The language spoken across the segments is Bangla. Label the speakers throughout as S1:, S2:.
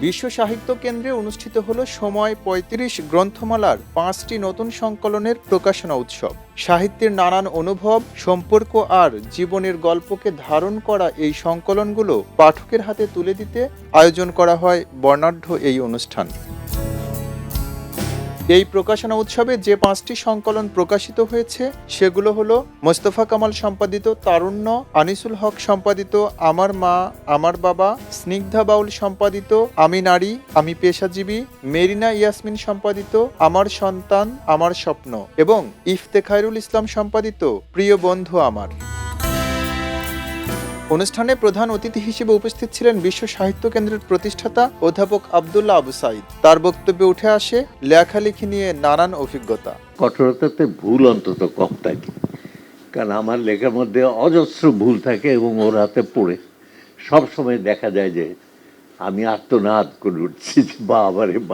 S1: বিশ্ব সাহিত্য কেন্দ্রে অনুষ্ঠিত হলো সময় ৩৫ গ্রন্থমালার ৫টি নতুন সংকলনের প্রকাশনা উৎসব। সাহিত্যের নানান অনুভব, সম্পর্ক আর জীবনের গল্পকে ধারণ করা এই সংকলনগুলো পাঠকের হাতে তুলে দিতে আয়োজন করা হয় বর্ণাঢ্য এই অনুষ্ঠান। এই প্রকাশনা উৎসবে যে ৫টি সংকলন প্রকাশিত হয়েছে সেগুলো হলো মোস্তফা কামাল সম্পাদিত তারুণ্য, আনিসুল হক সম্পাদিত আমার মা আমার বাবা, স্নিগ্ধা বাউল সম্পাদিত আমি নারী আমি পেশাজীবী, মেরিনা ইয়াসমিন সম্পাদিত আমার সন্তান আমার স্বপ্ন এবং ইফতেখারুল ইসলাম সম্পাদিত প্রিয় বন্ধু আমার। অনুষ্ঠানে প্রধান অতিথি হিসেবে উপস্থিত ছিলেন বিশ্ব সাহিত্য কেন্দ্রের প্রতিষ্ঠাতা অধ্যাপক আব্দুল্লাহ আবু সাঈদ। তার বক্তব্যে উঠে আসে লেখালেখি নিয়ে নানান অভিজ্ঞতা।
S2: কঠোরতাতে ভুল অন্তত কম থাকে, কারণ আমার লেখার মধ্যে অজস্র ভুল থাকে এবং ওর হাতে পড়ে সব সময় দেখা যায় যে আমি আর্তনাদ করে উঠছি যে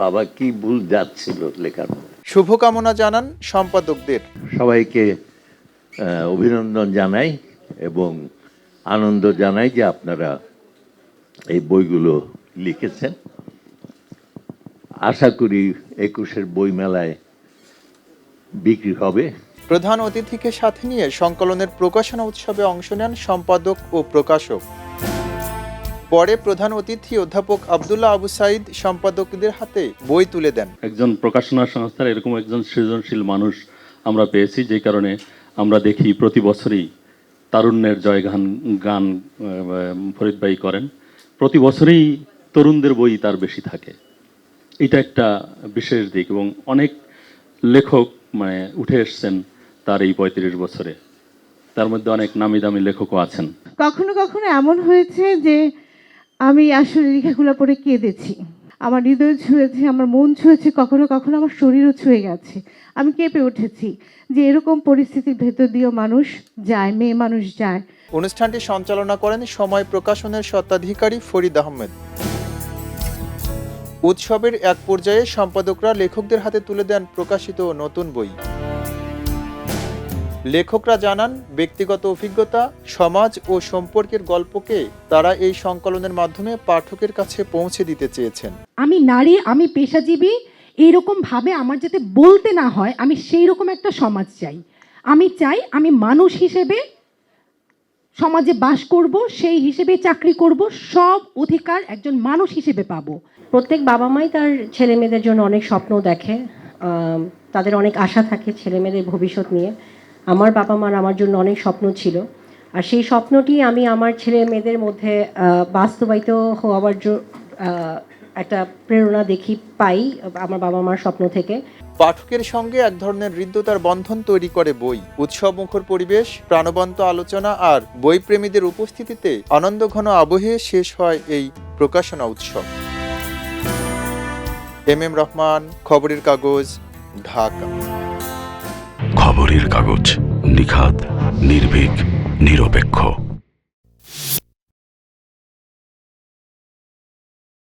S2: বাবা কি ভুল যাচ্ছিল লেখার মধ্যে।
S1: শুভকামনা জানান সম্পাদকদের।
S2: সবাইকে অভিনন্দন জানাই এবং আনন্দ জানাই যে আপনারা এই বইগুলো লিখেছেন। আশা করি ২১-এর বইমেলায় বিক্রি হবে।
S1: প্রধান অতিথিকে সাথে নিয়ে সংকলনের প্রকাশনা উৎসবে অংশ নেন সম্পাদক ও প্রকাশক। পরে প্রধান অতিথি অধ্যাপক আব্দুল্লাহ আবু সাঈদ সম্পাদকদের হাতে বই তুলে দেন।
S3: একজন প্রকাশনা সংস্থার এরকম একজন সৃজনশীল মানুষ আমরা পেয়েছি, যে কারণে আমরা দেখি প্রতি বছরই তারুণ্যের জয় গান ফরিদ ভাই করেন। প্রতি বছরই তরুণদের বই তার বেশি থাকে, এটা একটা বিশেষ দিক। এবং অনেক লেখক উঠে এসছেন তার এই ৩৫ বছরে, তার মধ্যে অনেক নামি দামি লেখকও আছেন।
S4: কখনো কখনো এমন হয়েছে যে আমি আসলে লেখাগুলো পড়ে কেঁদেছি, আমার হৃদয় ছুঁয়েছে, আমার মন ছুঁয়েছে, কখনো কখনো আমার শরীরও ছুঁয়ে গেছে। আমি কেঁপে উঠেছি যে এরকম পরিস্থিতির ভেতর দিয়েও মানুষ যায়, মেয়ে মানুষ যায়।
S1: অনুষ্ঠানটি সঞ্চালনা করেন সময় প্রকাশনের স্বত্বাধিকারী ফরিদ আহমেদ। উৎসবের এক পর্যায়ে সম্পাদকরা লেখকদের হাতে তুলে দেন প্রকাশিত নতুন বই। লেখকরা জানান ব্যক্তিগত অভিজ্ঞতা, সমাজ ও সম্পর্কের গল্পকে তারা এই সংকলনের মাধ্যমে পাঠকের কাছে পৌঁছে দিতে চেয়েছেন।
S5: আমি নারী আমি পেশাজীবী এইরকম ভাবে আমার যাতে বলতে না হয়, আমি সেই রকম একটা সমাজ চাই। আমি চাই আমি মানুষ হিসেবে সমাজে বাস করব, সেই হিসেবে চাকরি করব, সব অধিকার একজন মানুষ হিসেবে পাবো।
S6: প্রত্যেক বাবা মাই তার ছেলে মেয়েদের জন্য অনেক স্বপ্ন দেখে, তাদের অনেক আশা থাকে ছেলে মেয়েদের ভবিষ্যৎ নিয়ে। আমার বাবা মার আমার জন্য অনেক স্বপ্ন ছিল, আর সেই স্বপ্নটি আমি আমার ছেলে মেয়েদের মধ্যে বাস্তবায়িত হওয়ার একটা প্রেরণা পাই আমার বাবা মার স্বপ্ন থেকে।
S1: পাঠকের সঙ্গে এক ধরনের হৃদ্যতার বন্ধন তৈরি করে বই। উৎসবমুখর পরিবেশ, প্রাণবন্ত আলোচনা আর বইপ্রেমীদের উপস্থিতিতে আনন্দঘন আবহে শেষ হয় এই প্রকাশনা উৎসব। এম রহমান, খবরের কাগজ, ঢাকা।
S7: খবরের কাগজ, নিখাত, নির্ভীক, নিরপেক্ষ।